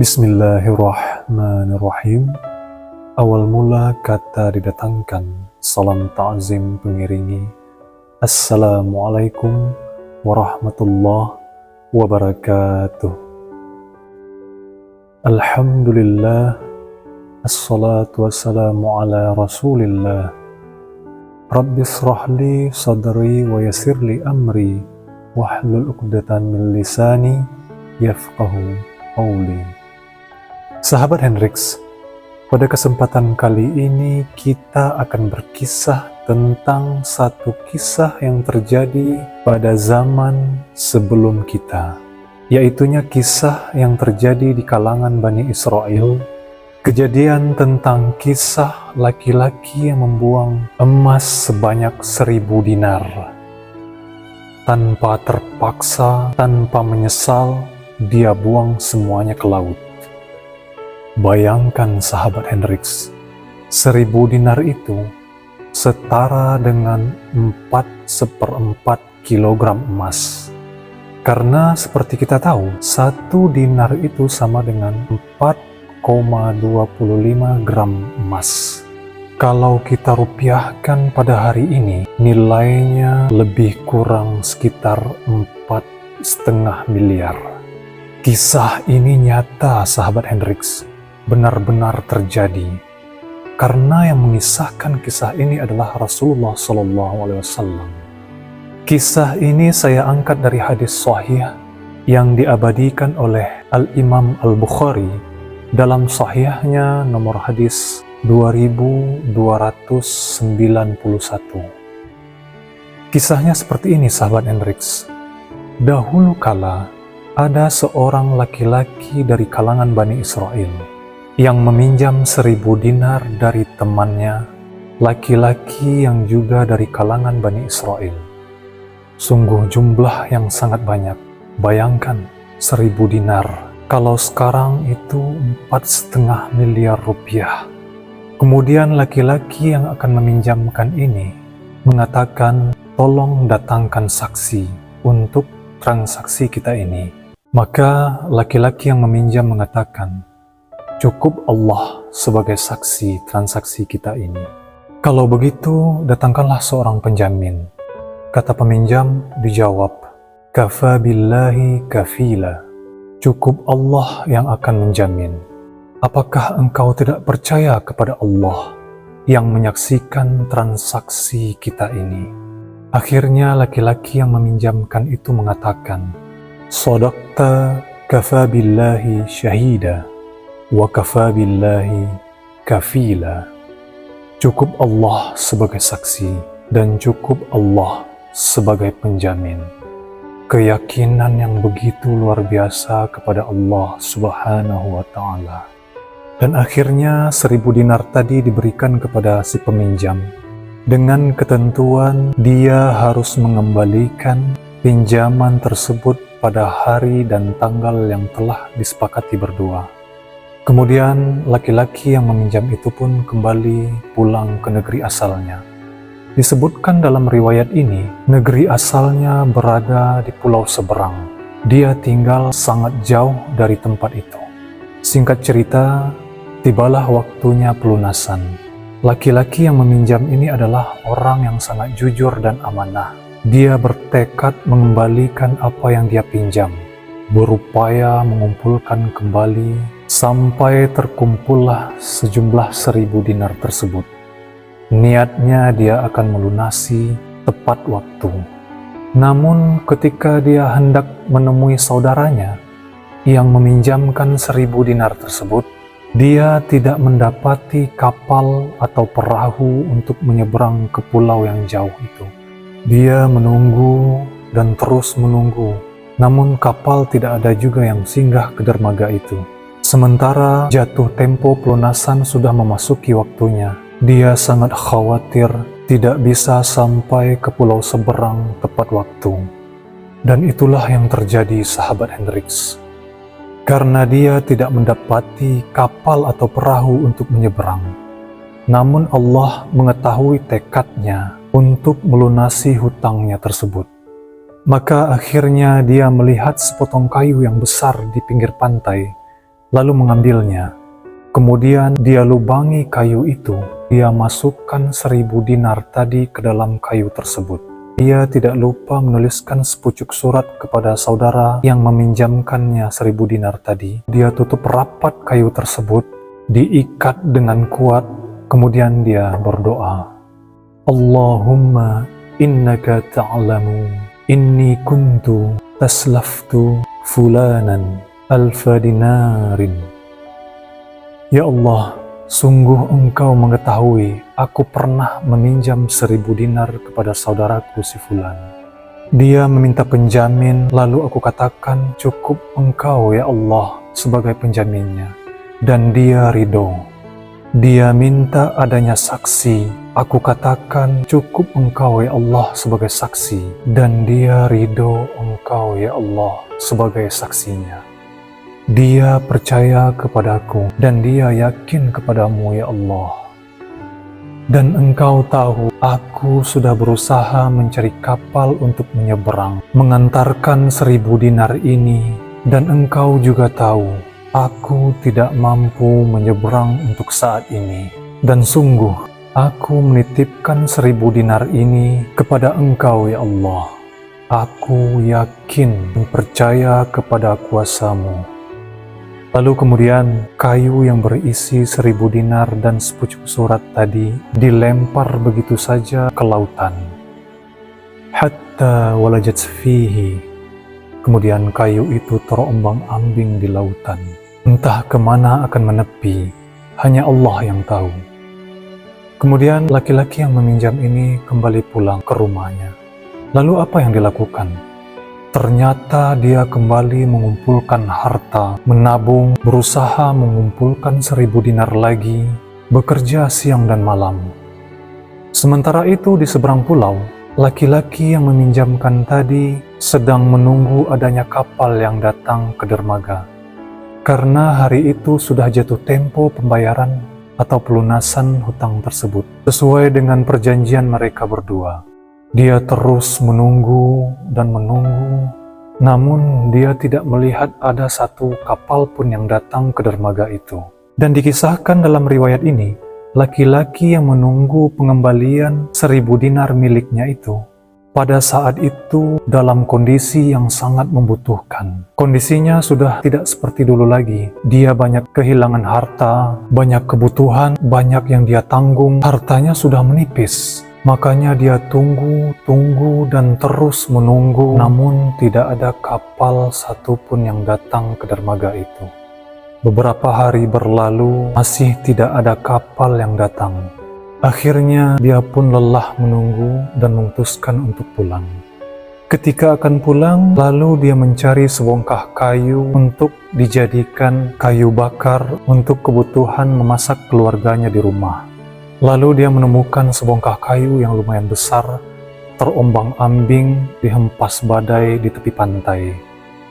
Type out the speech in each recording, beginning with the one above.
Bismillahirrahmanirrahim. Awal mula kata didatangkan, salam ta'zim pengiringi. Assalamualaikum warahmatullahi wabarakatuh. Alhamdulillah, assalatu wassalamu ala rasulillah. Rabbi srahli sadri wa yassirli amri wahlul uqdatan min lisani yafqahu qawli. Sahabat Hendrix, pada kesempatan kali ini kita akan berkisah tentang satu kisah yang terjadi pada zaman sebelum kita, yaitunya kisah yang terjadi di kalangan Bani Israel. Kejadian tentang kisah laki-laki yang membuang emas sebanyak 1000 dinar. Tanpa terpaksa, tanpa menyesal, dia buang semuanya ke laut. Bayangkan sahabat Hendrix, 1000 dinar itu setara dengan 4/4 kilogram emas. Karena seperti kita tahu, 1 dinar itu sama dengan 4,25 gram emas. Kalau kita rupiahkan pada hari ini, nilainya lebih kurang sekitar 4,5 miliar. Kisah ini nyata sahabat Hendrix, benar-benar terjadi. Karena yang mengisahkan kisah ini adalah Rasulullah SAW. Kisah ini saya angkat dari hadis sahih yang diabadikan oleh Al-Imam Al-Bukhari dalam sahihnya nomor hadis 2291. Kisahnya seperti ini sahabat Hendrix. Dahulu kala ada seorang laki-laki dari kalangan Bani Israel yang meminjam 1000 dinar dari temannya, laki-laki yang juga dari kalangan Bani Israel. Sungguh jumlah yang sangat banyak. Bayangkan 1000 dinar. Kalau sekarang itu 4,5 miliar rupiah. Kemudian laki-laki yang akan meminjamkan ini mengatakan, tolong datangkan saksi untuk transaksi kita ini. Maka laki-laki yang meminjam mengatakan, cukup Allah sebagai saksi transaksi kita ini. Kalau begitu, datangkanlah seorang penjamin. Kata peminjam, dijawab, kafa billahi kafila. Cukup Allah yang akan menjamin. Apakah engkau tidak percaya kepada Allah yang menyaksikan transaksi kita ini? Akhirnya laki-laki yang meminjamkan itu mengatakan, Shadaqta kafa billahi syahida wa kafa billahi kafila. Cukup Allah sebagai saksi dan cukup Allah sebagai penjamin. Keyakinan yang begitu luar biasa kepada Allah Subhanahu wa Ta'ala. Dan akhirnya 1000 dinar tadi diberikan kepada si peminjam dengan ketentuan dia harus mengembalikan pinjaman tersebut pada hari dan tanggal yang telah disepakati berdua. Kemudian laki-laki yang meminjam itu pun kembali pulang ke negeri asalnya. Disebutkan dalam riwayat ini, negeri asalnya berada di pulau seberang. Dia tinggal sangat jauh dari tempat itu. Singkat cerita, tibalah waktunya pelunasan. Laki-laki yang meminjam ini adalah orang yang sangat jujur dan amanah. Dia bertekad mengembalikan apa yang dia pinjam, berupaya mengumpulkan kembali sampai terkumpullah sejumlah 1000 dinar tersebut. Niatnya dia akan melunasi tepat waktu. Namun ketika dia hendak menemui saudaranya yang meminjamkan 1000 dinar tersebut, dia tidak mendapati kapal atau perahu untuk menyeberang ke pulau yang jauh itu. Dia menunggu dan terus menunggu, namun kapal tidak ada juga yang singgah ke dermaga itu. Sementara jatuh tempo pelunasan sudah memasuki waktunya. Dia sangat khawatir tidak bisa sampai ke pulau seberang tepat waktu. Dan itulah yang terjadi sahabat Hendrix. Karena dia tidak mendapati kapal atau perahu untuk menyeberang. Namun Allah mengetahui tekadnya untuk melunasi hutangnya tersebut. Maka akhirnya dia melihat sepotong kayu yang besar di pinggir pantai lalu mengambilnya. Kemudian dia lubangi kayu itu, dia masukkan 1000 dinar tadi ke dalam kayu tersebut. Dia tidak lupa menuliskan sepucuk surat kepada saudara yang meminjamkannya 1000 dinar tadi. Dia tutup rapat kayu tersebut, diikat dengan kuat, kemudian dia berdoa, Allahumma innaka ta'lamu inni kuntu taslaftu fulanan alfa dinarin. Ya Allah, sungguh Engkau mengetahui aku pernah meminjam 1000 dinar kepada saudaraku si fulan. Dia meminta penjamin, lalu aku katakan cukup Engkau ya Allah sebagai penjaminnya, dan dia ridho. Dia minta adanya saksi, aku katakan cukup Engkau ya Allah sebagai saksi, dan dia ridho Engkau ya Allah sebagai saksinya. Dia percaya kepadaku dan dia yakin kepadamu ya Allah. Dan Engkau tahu aku sudah berusaha mencari kapal untuk menyeberang, mengantarkan 1000 dinar ini, dan Engkau juga tahu aku tidak mampu menyeberang untuk saat ini. Dan sungguh aku menitipkan 1000 dinar ini kepada Engkau ya Allah. Aku yakin dan percaya kepada kuasa-Mu. Lalu kemudian kayu yang berisi 1000 dinar dan sepucuk surat tadi dilempar begitu saja ke lautan. Hatta walajat fihi. Kemudian kayu itu terombang-ambing di lautan. Entah kemana akan menepi, hanya Allah yang tahu. Kemudian laki-laki yang meminjam ini kembali pulang ke rumahnya. Lalu apa yang dilakukan? Ternyata dia kembali mengumpulkan harta, menabung, berusaha mengumpulkan 1000 dinar lagi, bekerja siang dan malam. Sementara itu di seberang pulau, laki-laki yang meminjamkan tadi sedang menunggu adanya kapal yang datang ke dermaga. Karena hari itu sudah jatuh tempo pembayaran atau pelunasan hutang tersebut, sesuai dengan perjanjian mereka berdua. Dia terus menunggu dan menunggu, namun dia tidak melihat ada satu kapal pun yang datang ke dermaga itu. Dan dikisahkan dalam riwayat ini, laki-laki yang menunggu pengembalian 1000 dinar miliknya itu, pada saat itu dalam kondisi yang sangat membutuhkan. Kondisinya sudah tidak seperti dulu lagi. Dia banyak kehilangan harta, banyak kebutuhan, banyak yang dia tanggung, hartanya sudah menipis. Makanya dia tunggu dan terus menunggu, namun tidak ada kapal satupun yang datang ke dermaga itu. Beberapa hari berlalu, masih tidak ada kapal yang datang. Akhirnya dia pun lelah menunggu dan memutuskan untuk pulang. Ketika akan pulang, lalu dia mencari sebongkah kayu untuk dijadikan kayu bakar untuk kebutuhan memasak keluarganya di rumah. Lalu dia menemukan sebongkah kayu yang lumayan besar, terombang-ambing, dihempas badai di tepi pantai.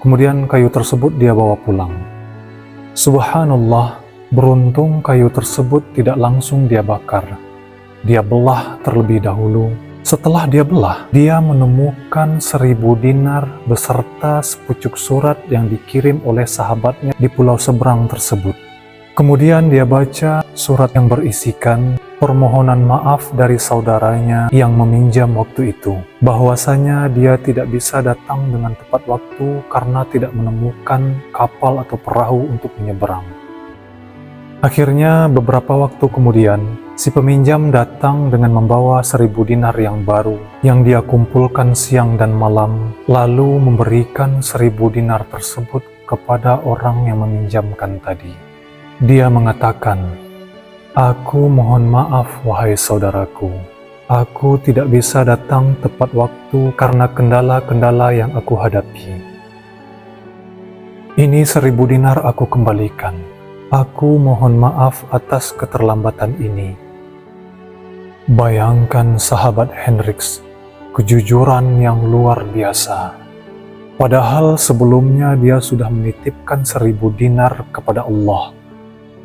Kemudian kayu tersebut dia bawa pulang. Subhanallah, beruntung kayu tersebut tidak langsung dia bakar. Dia belah terlebih dahulu. Setelah dia belah, dia menemukan 1000 dinar beserta sepucuk surat yang dikirim oleh sahabatnya di pulau seberang tersebut. Kemudian dia baca surat yang berisikan permohonan maaf dari saudaranya yang meminjam waktu itu, bahwasanya dia tidak bisa datang dengan tepat waktu karena tidak menemukan kapal atau perahu untuk menyeberang. Akhirnya beberapa waktu kemudian, si peminjam datang dengan membawa 1000 dinar yang baru yang dia kumpulkan siang dan malam, lalu memberikan 1000 dinar tersebut kepada orang yang meminjamkan tadi. Dia mengatakan, "Aku mohon maaf wahai saudaraku, aku tidak bisa datang tepat waktu karena kendala-kendala yang aku hadapi. Ini 1000 dinar aku kembalikan. Aku mohon maaf atas keterlambatan ini." Bayangkan sahabat Hendricks, kejujuran yang luar biasa. Padahal sebelumnya dia sudah menitipkan 1000 dinar kepada Allah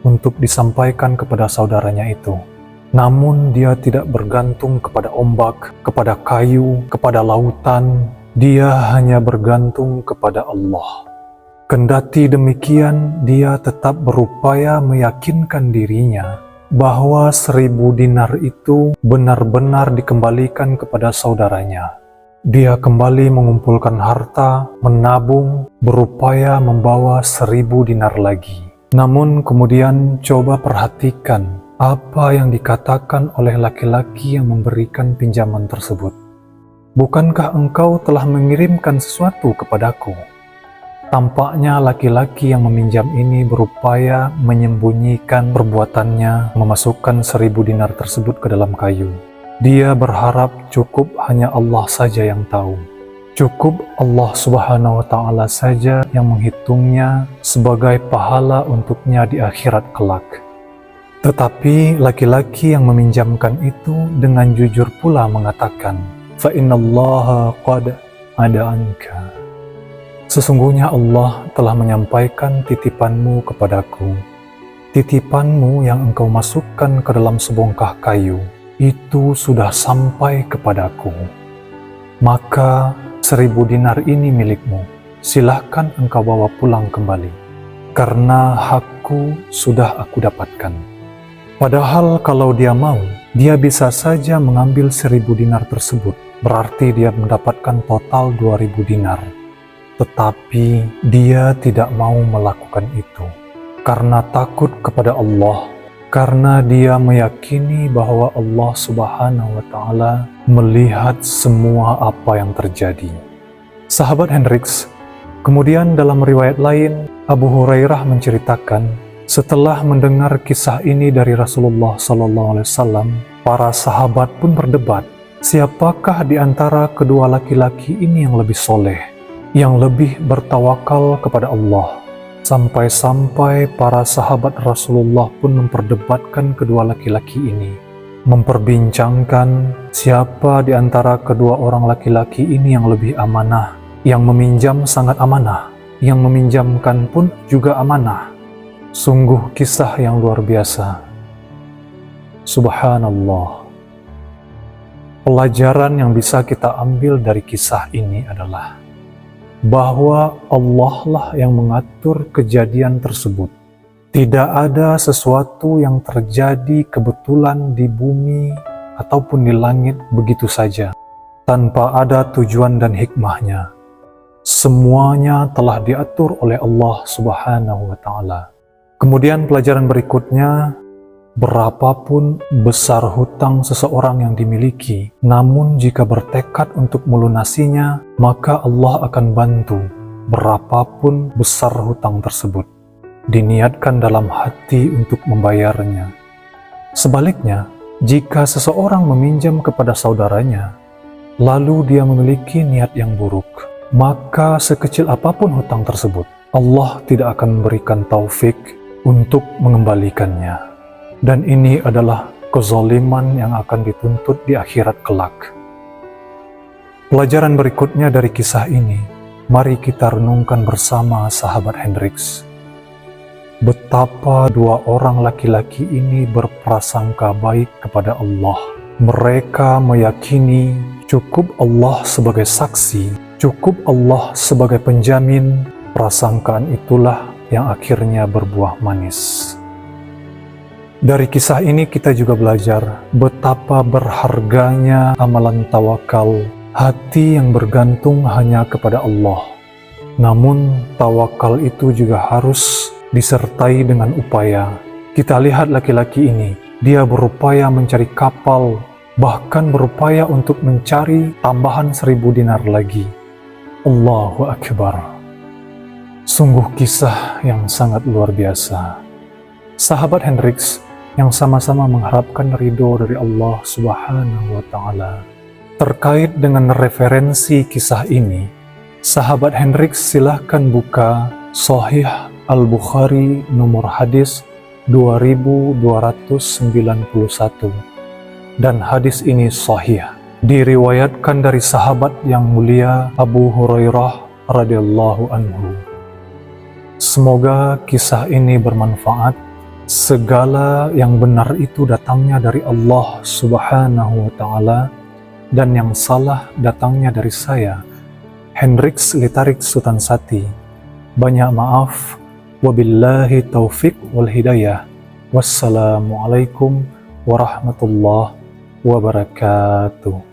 untuk disampaikan kepada saudaranya itu. Namun dia tidak bergantung kepada ombak, kepada kayu, kepada lautan. Dia hanya bergantung kepada Allah. Kendati demikian, dia tetap berupaya meyakinkan dirinya bahwa 1.000 dinar itu benar-benar dikembalikan kepada saudaranya. Dia kembali mengumpulkan harta, menabung, berupaya membawa 1.000 dinar lagi. Namun kemudian coba perhatikan apa yang dikatakan oleh laki-laki yang memberikan pinjaman tersebut. Bukankah engkau telah mengirimkan sesuatu kepadaku? Tampaknya laki-laki yang meminjam ini berupaya menyembunyikan perbuatannya memasukkan 1.000 dinar tersebut ke dalam kayu. Dia berharap cukup hanya Allah saja yang tahu. Cukup Allah Subhanahu wa Ta'ala saja yang menghitungnya sebagai pahala untuknya di akhirat kelak. Tetapi laki-laki yang meminjamkan itu dengan jujur pula mengatakan, "Fa innallaha qad ada'anka." Sesungguhnya Allah telah menyampaikan titipanmu kepadaku. Titipanmu yang engkau masukkan ke dalam sebongkah kayu, itu sudah sampai kepadaku. Maka 1.000 dinar ini milikmu. Silahkan engkau bawa pulang kembali. Karena hakku sudah aku dapatkan. Padahal kalau dia mau, dia bisa saja mengambil 1.000 dinar tersebut. Berarti dia mendapatkan total 2.000 dinar. Tetapi dia tidak mau melakukan itu karena takut kepada Allah, karena dia meyakini bahwa Allah Subhanahu wa Ta'ala melihat semua apa yang terjadi. Sahabat Hendriks, kemudian dalam riwayat lain, Abu Hurairah menceritakan, setelah mendengar kisah ini dari Rasulullah SAW, para sahabat pun berdebat, siapakah di antara kedua laki-laki ini yang lebih soleh, yang lebih bertawakal kepada Allah. Sampai-sampai para sahabat Rasulullah pun memperdebatkan kedua laki-laki ini, memperbincangkan siapa di antara kedua orang laki-laki ini yang lebih amanah. Yang meminjam sangat amanah, yang meminjamkan pun juga amanah. Sungguh kisah yang luar biasa. Subhanallah. Pelajaran yang bisa kita ambil dari kisah ini adalah bahwa Allah lah yang mengatur kejadian tersebut. Tidak ada sesuatu yang terjadi kebetulan di bumi ataupun di langit begitu saja, tanpa ada tujuan dan hikmahnya. Semuanya telah diatur oleh Allah Subhanahu wa Ta'ala. Kemudian pelajaran berikutnya, berapapun besar hutang seseorang yang dimiliki, namun jika bertekad untuk melunasinya, maka Allah akan bantu berapapun besar hutang tersebut. Diniatkan dalam hati untuk membayarnya. Sebaliknya, jika seseorang meminjam kepada saudaranya, lalu dia memiliki niat yang buruk, maka sekecil apapun hutang tersebut, Allah tidak akan memberikan taufik untuk mengembalikannya. Dan ini adalah kezaliman yang akan dituntut di akhirat kelak. Pelajaran berikutnya dari kisah ini, mari kita renungkan bersama sahabat Hendriks. Betapa dua orang laki-laki ini berprasangka baik kepada Allah. Mereka meyakini cukup Allah sebagai saksi, cukup Allah sebagai penjamin. Prasangkaan itulah yang akhirnya berbuah manis. Dari kisah ini kita juga belajar betapa berharganya amalan tawakal, hati yang bergantung hanya kepada Allah. Namun tawakal itu juga harus disertai dengan upaya. Kita lihat laki-laki ini, dia berupaya mencari kapal, bahkan berupaya untuk mencari tambahan 1.000 dinar lagi. Allahu Akbar. Sungguh kisah yang sangat luar biasa. Sahabat Hendriks yang sama-sama mengharapkan ridho dari Allah Subhanahu wa Ta'ala. Terkait dengan referensi kisah ini, sahabat Hendriks silahkan buka Sahih Al-Bukhari nomor hadis 2291. Dan hadis ini sahih, diriwayatkan dari sahabat yang mulia Abu Hurairah radhiyallahu anhu. Semoga kisah ini bermanfaat. Segala yang benar itu datangnya dari Allah Subhanahu wa Ta'ala, dan yang salah datangnya dari saya, Hendriks Litarik Sutansati. Banyak maaf. Wabillahi taufik wal hidayah. Wassalamualaikum warahmatullahi wabarakatuh.